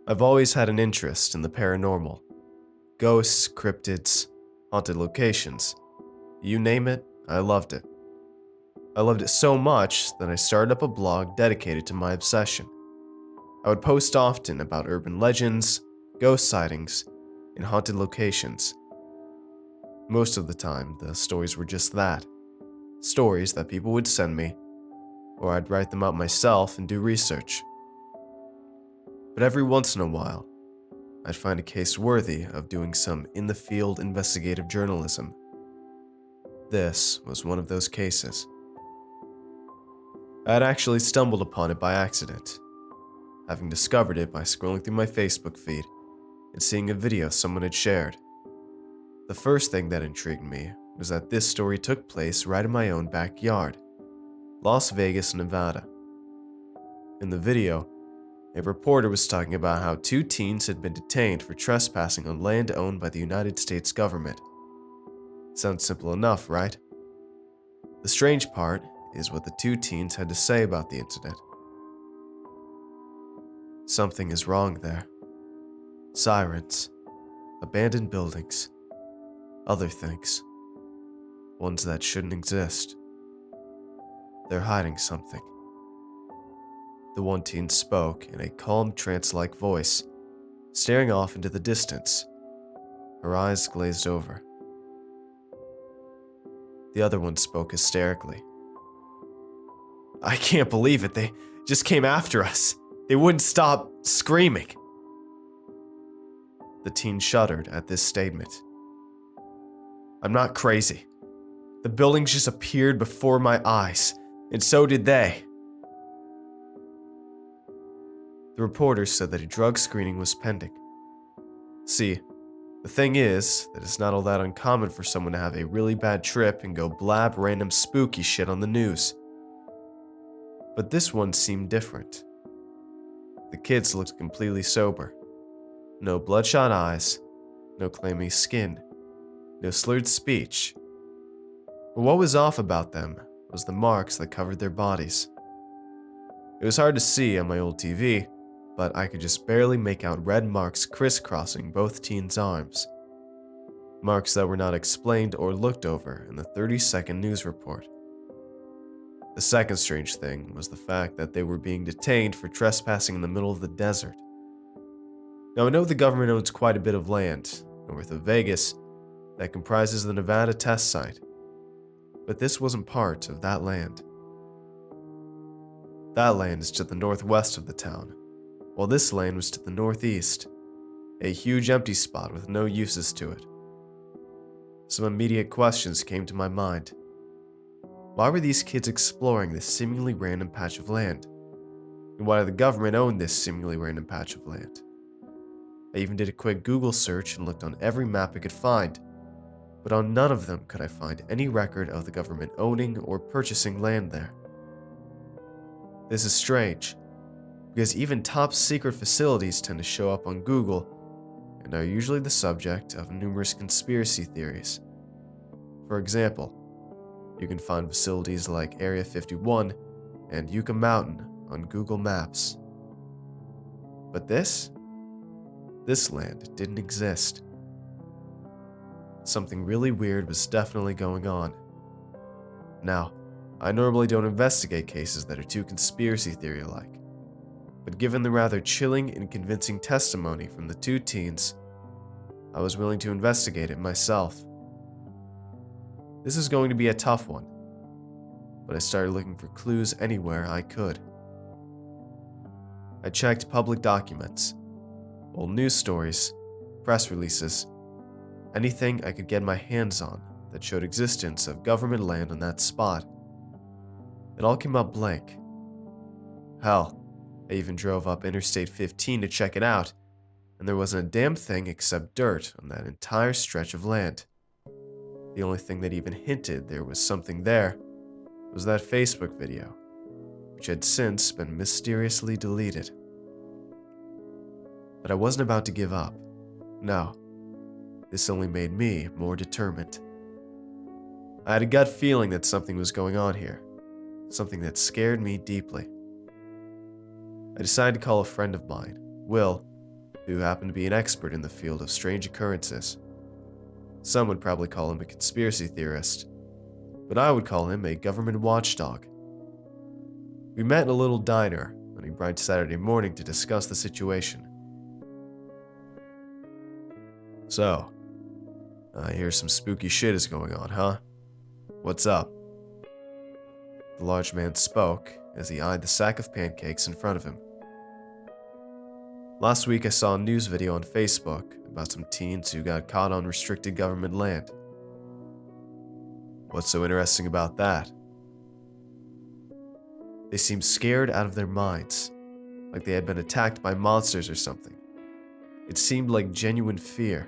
I've always had an interest in the paranormal. Ghosts, cryptids, haunted locations. You name it, I loved it. I loved it so much that I started up a blog dedicated to my obsession. I would post often about urban legends, ghost sightings, and haunted locations. Most of the time, the stories were just that. Stories that people would send me, or I'd write them out myself and do research. But every once in a while, I'd find a case worthy of doing some in-the-field investigative journalism. This was one of those cases. I had actually stumbled upon it by accident, having discovered it by scrolling through my Facebook feed and seeing a video someone had shared. The first thing that intrigued me was that this story took place right in my own backyard, Las Vegas, Nevada. In the video, a reporter was talking about how two teens had been detained for trespassing on land owned by the United States government. Sounds simple enough, right? The strange part is what the two teens had to say about the incident. Something is wrong there. Sirens, abandoned buildings, other things. Ones that shouldn't exist. They're hiding something. The one teen spoke in a calm, trance-like voice, staring off into the distance, her eyes glazed over. The other one spoke hysterically. I can't believe it, they just came after us. They wouldn't stop screaming. The teen shuddered at this statement. I'm not crazy. The buildings just appeared before my eyes, and so did they. The reporter said that a drug screening was pending. See, the thing is that it's not all that uncommon for someone to have a really bad trip and go blab random spooky shit on the news. But this one seemed different. The kids looked completely sober. No bloodshot eyes, no clammy skin, no slurred speech. But what was off about them was the marks that covered their bodies. It was hard to see on my old TV, but I could just barely make out red marks crisscrossing both teens' arms. Marks that were not explained or looked over in the 30-second news report. The second strange thing was the fact that they were being detained for trespassing in the middle of the desert. Now I know the government owns quite a bit of land north of Vegas that comprises the Nevada test site, but this wasn't part of that land. That land is to the northwest of the town, while this land was to the northeast, a huge empty spot with no uses to it. Some immediate questions came to my mind. Why were these kids exploring this seemingly random patch of land? And why did the government own this seemingly random patch of land? I even did a quick Google search and looked on every map I could find, but on none of them could I find any record of the government owning or purchasing land there. This is strange, because even top secret facilities tend to show up on Google and are usually the subject of numerous conspiracy theories. For example, you can find facilities like Area 51 and Yucca Mountain on Google Maps. But this land didn't exist. Something really weird was definitely going on. Now, I normally don't investigate cases that are too conspiracy theory-like, but given the rather chilling and convincing testimony from the two teens, I was willing to investigate it myself. This is going to be a tough one, but I started looking for clues anywhere I could. I checked public documents, old news stories, press releases, anything I could get my hands on that showed existence of government land on that spot. It all came up blank. Hell, I even drove up Interstate 15 to check it out, and there wasn't a damn thing except dirt on that entire stretch of land. The only thing that even hinted there was something there was that Facebook video, which had since been mysteriously deleted. But I wasn't about to give up. No, this only made me more determined. I had a gut feeling that something was going on here, something that scared me deeply. I decided to call a friend of mine, Will, who happened to be an expert in the field of strange occurrences. Some would probably call him a conspiracy theorist, but I would call him a government watchdog. We met in a little diner on a bright Saturday morning to discuss the situation. "So, I hear some spooky shit is going on, huh? What's up?" The large man spoke as he eyed the sack of pancakes in front of him. "Last week I saw a news video on Facebook about some teens who got caught on restricted government land." "What's so interesting about that?" "They seemed scared out of their minds, like they had been attacked by monsters or something. It seemed like genuine fear."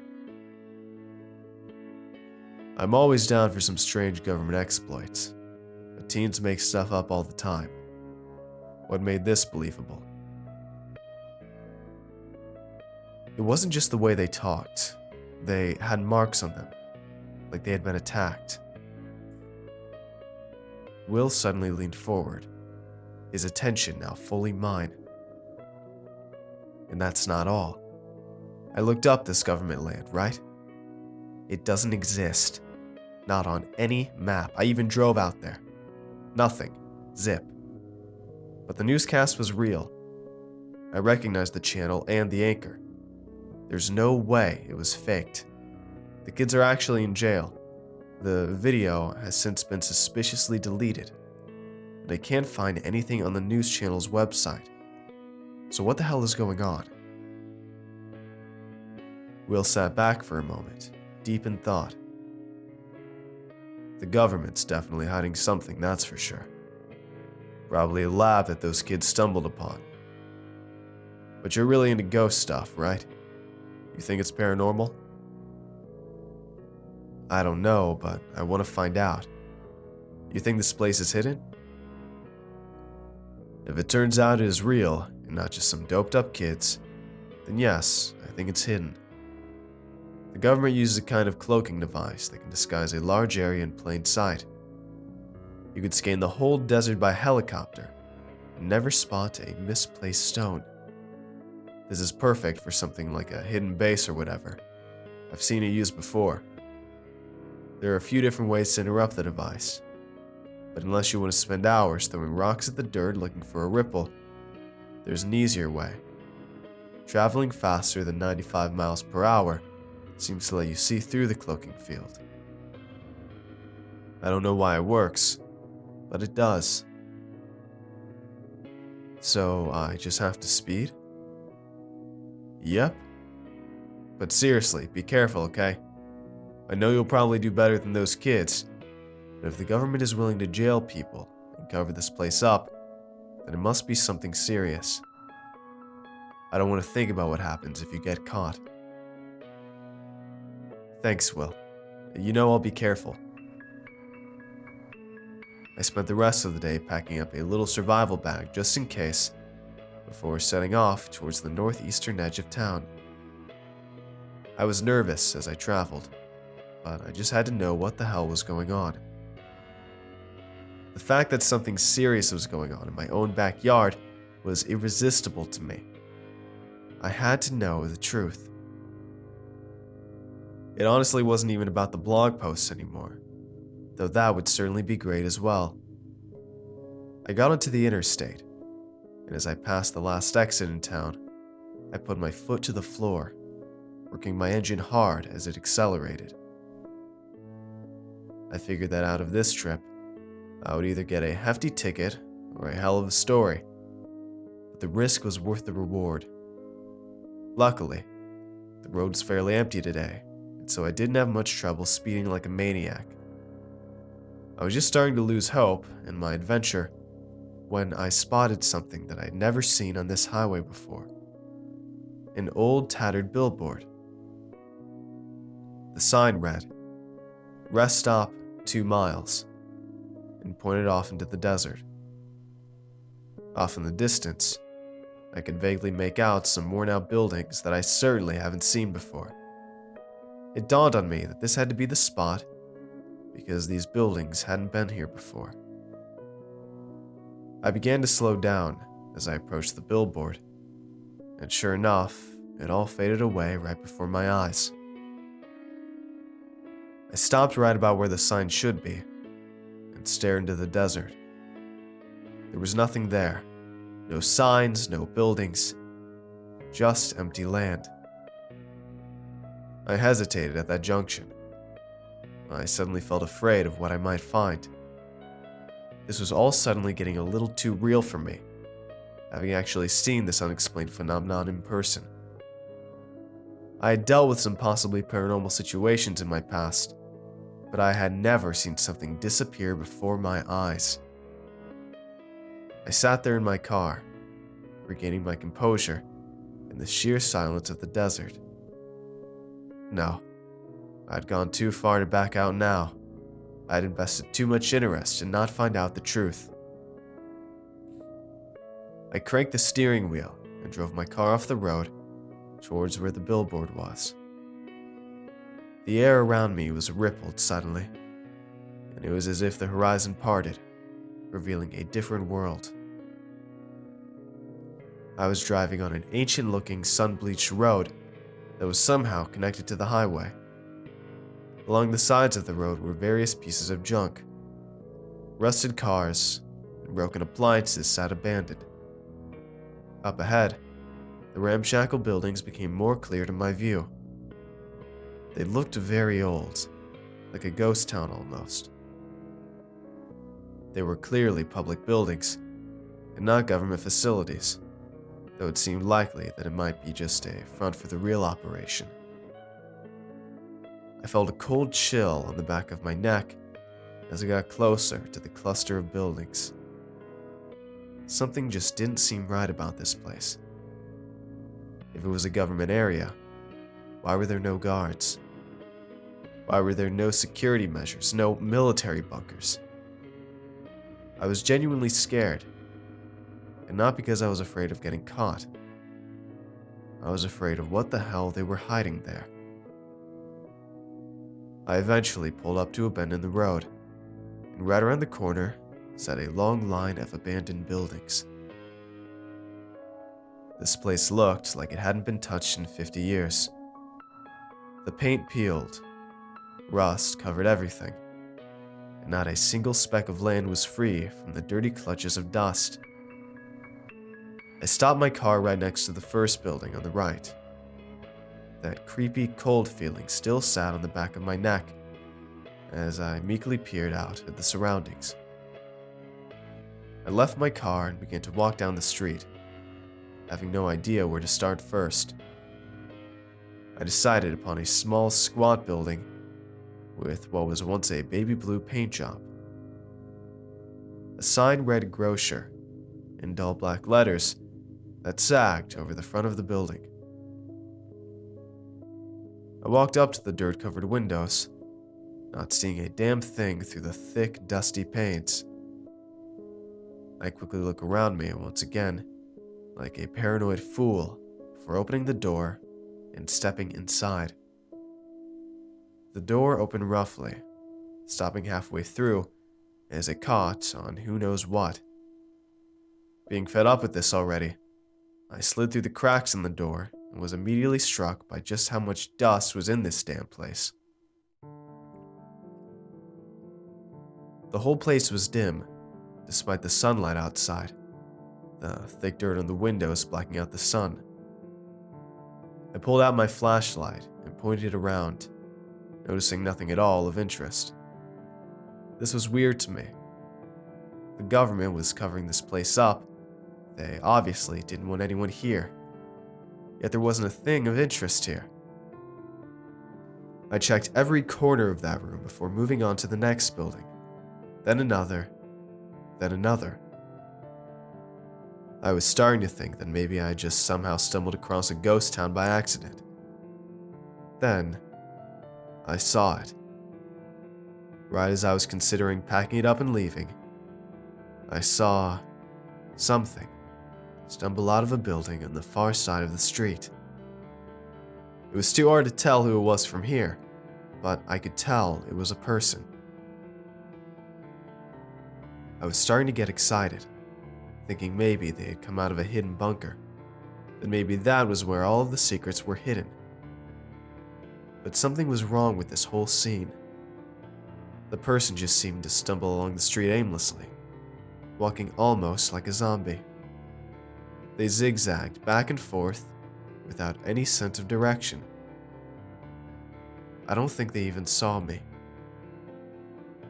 "I'm always down for some strange government exploits, but teens make stuff up all the time. What made this believable?" "It wasn't just the way they talked. They had marks on them, like they had been attacked." Will suddenly leaned forward, his attention now fully mine. "And that's not all. I looked up this government land, right? It doesn't exist. Not on any map. I even drove out there. Nothing. Zip. But the newscast was real. I recognized the channel and the anchor. There's no way it was faked. The kids are actually in jail. The video has since been suspiciously deleted, and I can't find anything on the news channel's website. So what the hell is going on?" Will sat back for a moment, deep in thought. "The government's definitely hiding something, that's for sure. Probably a lab that those kids stumbled upon. But you're really into ghost stuff, right? You think it's paranormal?" "I don't know, but I want to find out. You think this place is hidden?" "If it turns out it is real and not just some doped up kids, then yes, I think it's hidden. The government uses a kind of cloaking device that can disguise a large area in plain sight. You could scan the whole desert by helicopter and never spot a misplaced stone. This is perfect for something like a hidden base or whatever. I've seen it used before. There are a few different ways to interrupt the device, but unless you want to spend hours throwing rocks at the dirt looking for a ripple, there's an easier way. Traveling faster than 95 miles per hour seems to let you see through the cloaking field. I don't know why it works, but it does. So I just have to speed?" "Yep. But seriously, be careful, okay? I know you'll probably do better than those kids, but if the government is willing to jail people and cover this place up, then it must be something serious. I don't want to think about what happens if you get caught." "Thanks, Will. You know I'll be careful." I spent the rest of the day packing up a little survival bag just in case, before setting off towards the northeastern edge of town. I was nervous as I traveled, but I just had to know what the hell was going on. The fact that something serious was going on in my own backyard was irresistible to me. I had to know the truth. It honestly wasn't even about the blog posts anymore, though that would certainly be great as well. I got onto the interstate, and as I passed the last exit in town, I put my foot to the floor, working my engine hard as it accelerated. I figured that out of this trip, I would either get a hefty ticket or a hell of a story, but the risk was worth the reward. Luckily, the road was fairly empty today, and so I didn't have much trouble speeding like a maniac. I was just starting to lose hope in my adventure when I spotted something that I'd never seen on this highway before. An old tattered billboard. The sign read, "Rest stop 2 miles," and pointed off into the desert. Off in the distance, I could vaguely make out some worn out buildings that I certainly haven't seen before. It dawned on me that this had to be the spot because these buildings hadn't been here before. I began to slow down as I approached the billboard, and sure enough, it all faded away right before my eyes. I stopped right about where the sign should be and stared into the desert. There was nothing there. No signs, no buildings, just empty land. I hesitated at that junction. I suddenly felt afraid of what I might find. This was all suddenly getting a little too real for me, having actually seen this unexplained phenomenon in person. I had dealt with some possibly paranormal situations in my past, but I had never seen something disappear before my eyes. I sat there in my car, regaining my composure in the sheer silence of the desert. No, I'd gone too far to back out now. I'd invested too much interest in not find out the truth. I cranked the steering wheel and drove my car off the road towards where the billboard was. The air around me was rippled suddenly, and it was as if the horizon parted, revealing a different world. I was driving on an ancient-looking, sun-bleached road that was somehow connected to the highway. Along the sides of the road were various pieces of junk. Rusted cars and broken appliances sat abandoned. Up ahead, the ramshackle buildings became more clear to my view. They looked very old, like a ghost town almost. They were clearly public buildings, and not government facilities, though it seemed likely that it might be just a front for the real operation. I felt a cold chill on the back of my neck as I got closer to the cluster of buildings. Something just didn't seem right about this place. If it was a government area, why were there no guards? Why were there no security measures, no military bunkers? I was genuinely scared, and not because I was afraid of getting caught. I was afraid of what the hell they were hiding there. I eventually pulled up to a bend in the road, and right around the corner sat a long line of abandoned buildings. This place looked like it hadn't been touched in 50 years. The paint peeled, rust covered everything, and not a single speck of land was free from the dirty clutches of dust. I stopped my car right next to the first building on the right. That creepy, cold feeling still sat on the back of my neck as I meekly peered out at the surroundings. I left my car and began to walk down the street, having no idea where to start first. I decided upon a small, squat building with what was once a baby blue paint job. A sign read grocer in dull black letters that sagged over the front of the building. I walked up to the dirt-covered windows, not seeing a damn thing through the thick, dusty panes. I quickly looked around me once again, like a paranoid fool, before opening the door and stepping inside. The door opened roughly, stopping halfway through as it caught on who knows what. Being fed up with this already, I slid through the cracks in the door and was immediately struck by just how much dust was in this damn place. The whole place was dim, despite the sunlight outside, the thick dirt on the windows blocking out the sun. I pulled out my flashlight and pointed it around, noticing nothing at all of interest. This was weird to me. The government was covering this place up. They obviously didn't want anyone here. Yet there wasn't a thing of interest here. I checked every corner of that room before moving on to the next building, then another, then another. I was starting to think that maybe I had just somehow stumbled across a ghost town by accident. Then, I saw it. Right as I was considering packing it up and leaving, I saw something stumble out of a building on the far side of the street. It was too hard to tell who it was from here, but I could tell it was a person. I was starting to get excited, thinking maybe they had come out of a hidden bunker. then maybe that was where all of the secrets were hidden. But something was wrong with this whole scene. The person just seemed to stumble along the street aimlessly, walking almost like a zombie. They zigzagged back and forth without any sense of direction. I don't think they even saw me.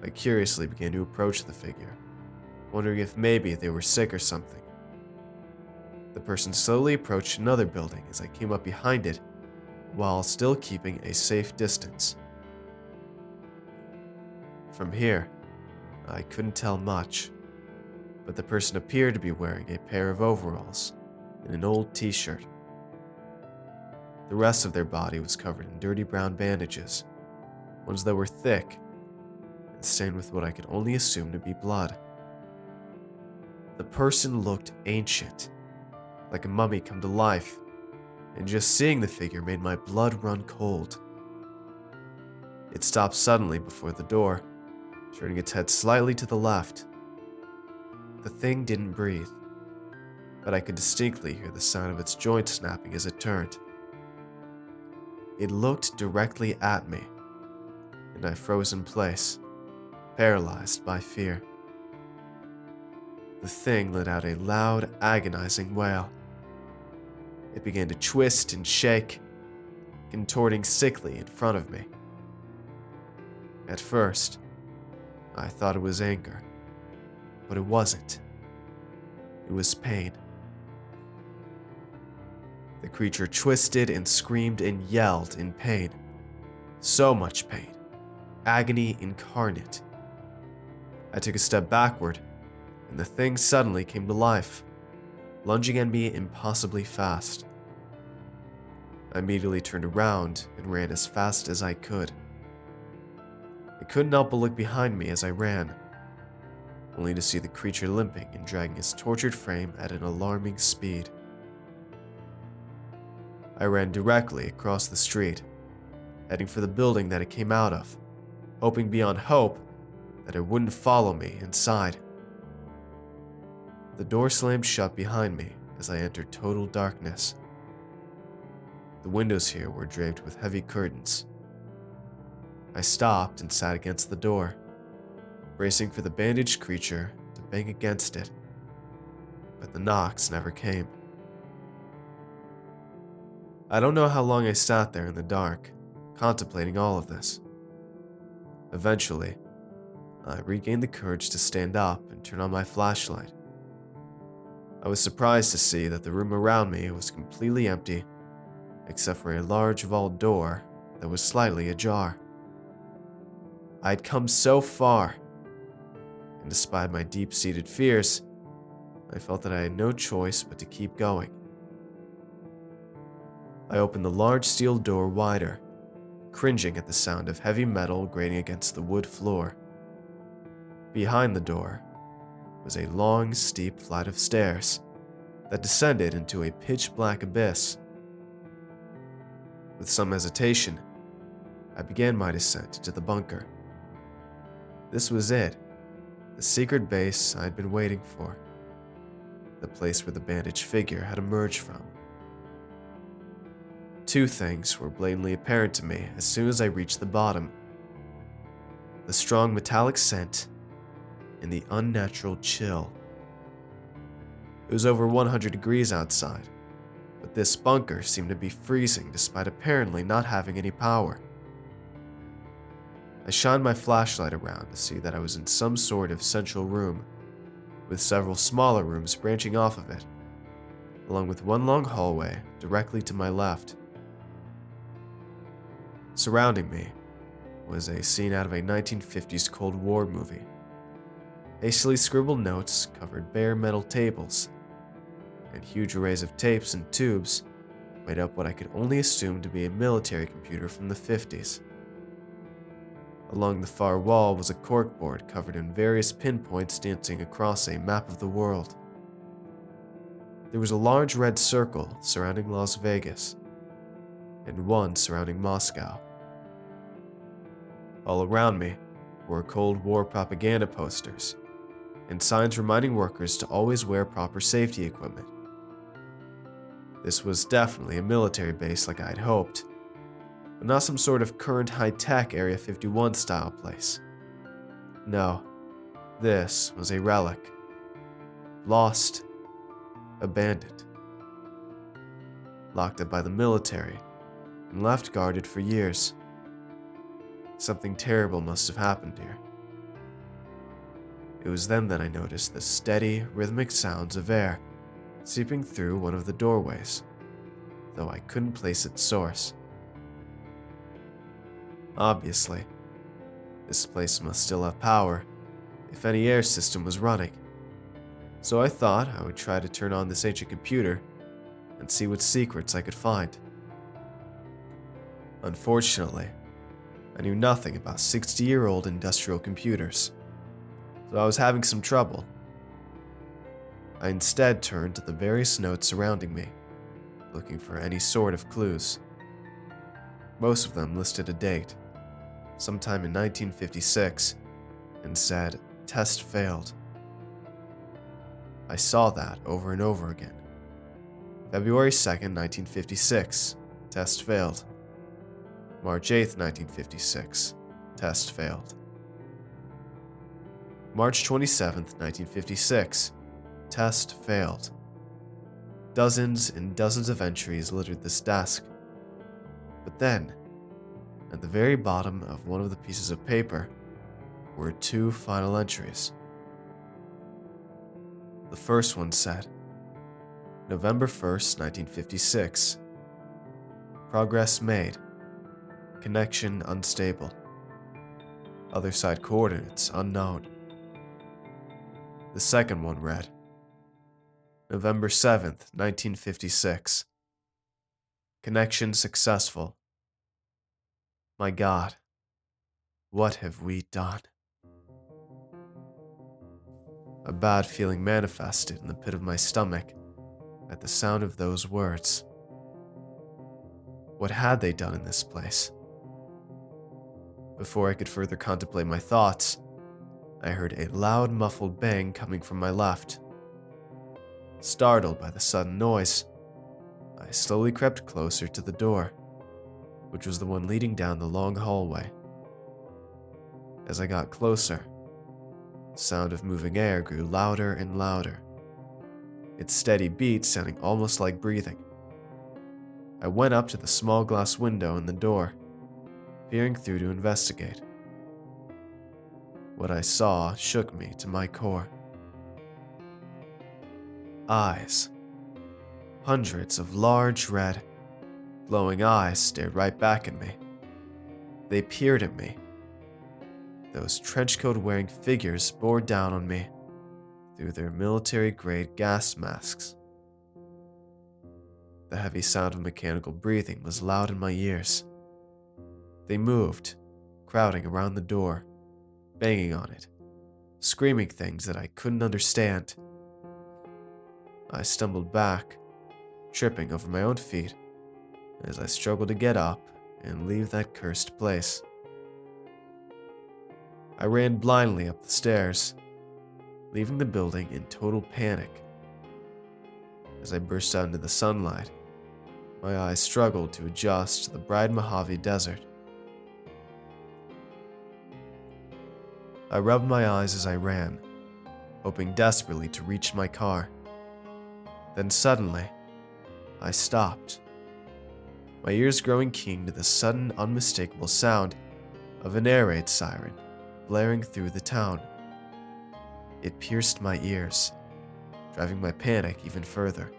I curiously began to approach the figure, wondering if maybe they were sick or something. The person slowly approached another building as I came up behind it, while still keeping a safe distance. From here, I couldn't tell much, but the person appeared to be wearing a pair of overalls and an old t-shirt. The rest of their body was covered in dirty brown bandages, ones that were thick and stained with what I could only assume to be blood. The person looked ancient, like a mummy come to life, and just seeing the figure made my blood run cold. It stopped suddenly before the door, turning its head slightly to the left. The thing didn't breathe, but I could distinctly hear the sound of its joints snapping as it turned. It looked directly at me, and I froze in place, paralyzed by fear. The thing let out a loud, agonizing wail. It began to twist and shake, contorting sickly in front of me. At first, I thought it was anger, but it wasn't. It was pain. The creature twisted and screamed and yelled in pain. So much pain. Agony incarnate. I took a step backward, and the thing suddenly came to life, lunging at me impossibly fast. I immediately turned around and ran as fast as I could. I couldn't help but look behind me as I ran, only to see the creature limping and dragging his tortured frame at an alarming speed. I ran directly across the street, heading for the building that it came out of, hoping beyond hope that it wouldn't follow me inside. The door slammed shut behind me as I entered total darkness. The windows here were draped with heavy curtains. I stopped and sat against the door, bracing for the bandaged creature to bang against it, but the knocks never came. I don't know how long I sat there in the dark, contemplating all of this. Eventually, I regained the courage to stand up and turn on my flashlight. I was surprised to see that the room around me was completely empty, except for a large vault door that was slightly ajar. I had come so far, and despite my deep-seated fears, I felt that I had no choice but to keep going. I opened the large steel door wider, cringing at the sound of heavy metal grating against the wood floor. Behind the door was a long, steep flight of stairs that descended into a pitch-black abyss. With some hesitation, I began my descent to the bunker. This was it, the secret base I had been waiting for, the place where the bandaged figure had emerged from. Two things were blatantly apparent to me as soon as I reached the bottom: the strong metallic scent and the unnatural chill. It was over 100 degrees outside, but this bunker seemed to be freezing despite apparently not having any power. I shined my flashlight around to see that I was in some sort of central room, with several smaller rooms branching off of it, along with one long hallway directly to my left. Surrounding me was a scene out of a 1950s Cold War movie. Hastily scribbled notes covered bare metal tables, and huge arrays of tapes and tubes made up what I could only assume to be a military computer from the 50s. Along the far wall was a corkboard covered in various pinpoints dancing across a map of the world. There was a large red circle surrounding Las Vegas, and one surrounding Moscow. All around me were Cold War propaganda posters and signs reminding workers to always wear proper safety equipment. This was definitely a military base like I'd hoped, but not some sort of current high-tech Area 51 style place. No, this was a relic. Lost, abandoned, locked up by the military, and left guarded for years. Something terrible must have happened here. It was then that I noticed the steady, rhythmic sounds of air seeping through one of the doorways, though I couldn't place its source. Obviously, this place must still have power, if any air system was running. So I thought I would try to turn on this ancient computer and see what secrets I could find. Unfortunately, I knew nothing about 60-year-old industrial computers, so I was having some trouble. I instead turned to the various notes surrounding me, looking for any sort of clues. Most of them listed a date, sometime in 1956, and said, "Test failed." I saw that over and over again. February 2nd, 1956, test failed. March 8th, 1956, test failed. March 27th, 1956, test failed. Dozens and dozens of entries littered this desk. But then, at the very bottom of one of the pieces of paper, were two final entries. The first one said, November 1st, 1956. Progress made. Connection unstable. Other side coordinates unknown. The second one read, November 7th, 1956. Connection successful. My God, what have we done? A bad feeling manifested in the pit of my stomach at the sound of those words. What had they done in this place? Before I could further contemplate my thoughts, I heard a loud, muffled bang coming from my left. Startled by the sudden noise, I slowly crept closer to the door, which was the one leading down the long hallway. As I got closer, the sound of moving air grew louder and louder, its steady beat sounding almost like breathing. I went up to the small glass window in the door, peering through to investigate. What I saw shook me to my core. Eyes. Hundreds of large, red, glowing eyes stared right back at me. They peered at me. Those trenchcoat-wearing figures bore down on me through their military-grade gas masks. The heavy sound of mechanical breathing was loud in my ears. They moved, crowding around the door, banging on it, screaming things that I couldn't understand. I stumbled back, tripping over my own feet as I struggled to get up and leave that cursed place. I ran blindly up the stairs, leaving the building in total panic. As I burst out into the sunlight, my eyes struggled to adjust to the bright Mojave Desert. I rubbed my eyes as I ran, hoping desperately to reach my car. Then suddenly, I stopped, my ears growing keen to the sudden, unmistakable sound of an air raid siren blaring through the town. It pierced my ears, driving my panic even further.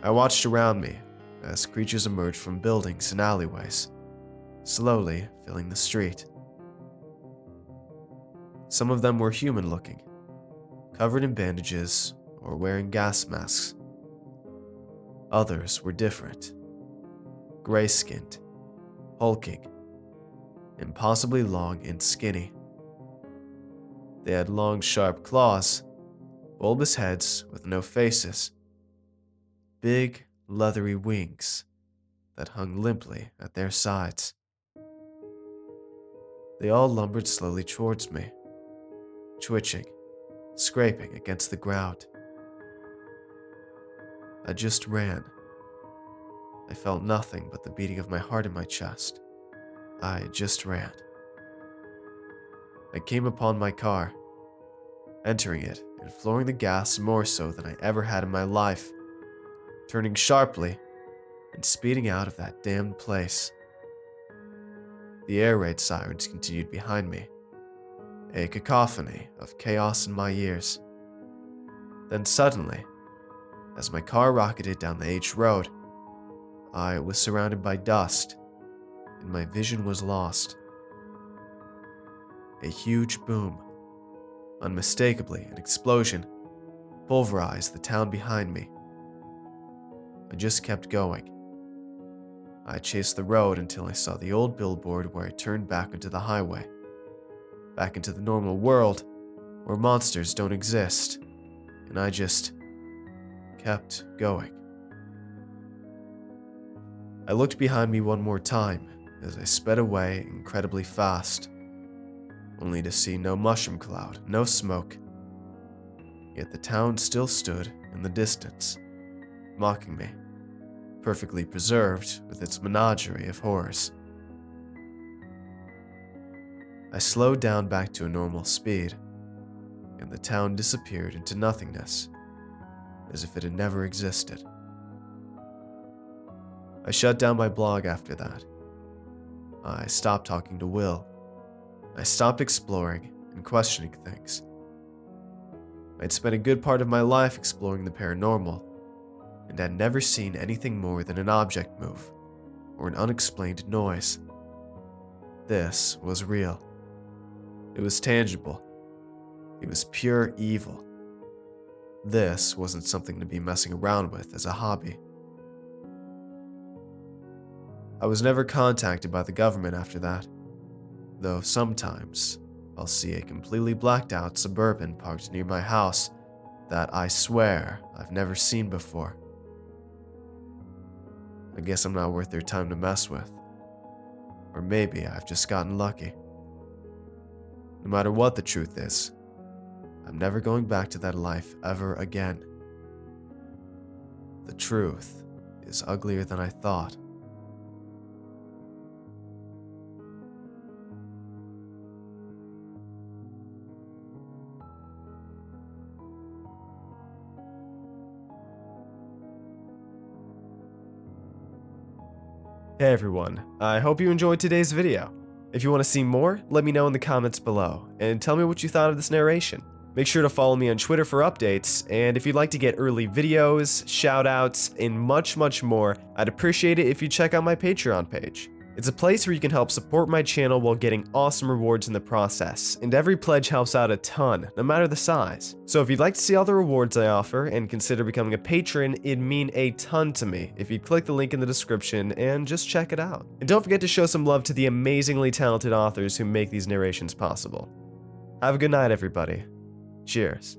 I watched around me as creatures emerged from buildings and alleyways, slowly filling the street. Some of them were human-looking, covered in bandages or wearing gas masks. Others were different, gray-skinned, hulking, impossibly long and skinny. They had long, sharp claws, bulbous heads with no faces, big, leathery wings that hung limply at their sides. They all lumbered slowly towards me, twitching, scraping against the ground. I just ran. I felt nothing but the beating of my heart in my chest. I just ran. I came upon my car, entering it and flooring the gas more so than I ever had in my life, turning sharply and speeding out of that damned place. The air raid sirens continued behind me, a cacophony of chaos in my ears. Then suddenly, as my car rocketed down the H road, I was surrounded by dust, and my vision was lost. A huge boom, unmistakably an explosion, pulverized the town behind me. I just kept going. I chased the road until I saw the old billboard where I turned back into the highway, back into the normal world where monsters don't exist, and I just kept going. I looked behind me one more time as I sped away incredibly fast, only to see no mushroom cloud, no smoke. Yet the town still stood in the distance, mocking me, perfectly preserved with its menagerie of horrors. I slowed down back to a normal speed, and the town disappeared into nothingness, as if it had never existed. I shut down my blog after that. I stopped talking to Will. I stopped exploring and questioning things. I'd spent a good part of my life exploring the paranormal, and had never seen anything more than an object move or an unexplained noise. This was real. It was tangible. It was pure evil. This wasn't something to be messing around with as a hobby. I was never contacted by the government after that, though sometimes I'll see a completely blacked out Suburban parked near my house that I swear I've never seen before. I guess I'm not worth their time to mess with. Or maybe I've just gotten lucky. No matter what the truth is, I'm never going back to that life ever again. The truth is uglier than I thought. Hey everyone, I hope you enjoyed today's video. If you want to see more, let me know in the comments below, and tell me what you thought of this narration. Make sure to follow me on Twitter for updates, and if you'd like to get early videos, shoutouts, and much more, I'd appreciate it if you check out my Patreon page. It's a place where you can help support my channel while getting awesome rewards in the process, and every pledge helps out a ton, no matter the size. So if you'd like to see all the rewards I offer and consider becoming a patron, it'd mean a ton to me if you'd click the link in the description and just check it out. And don't forget to show some love to the amazingly talented authors who make these narrations possible. Have a good night, everybody. Cheers.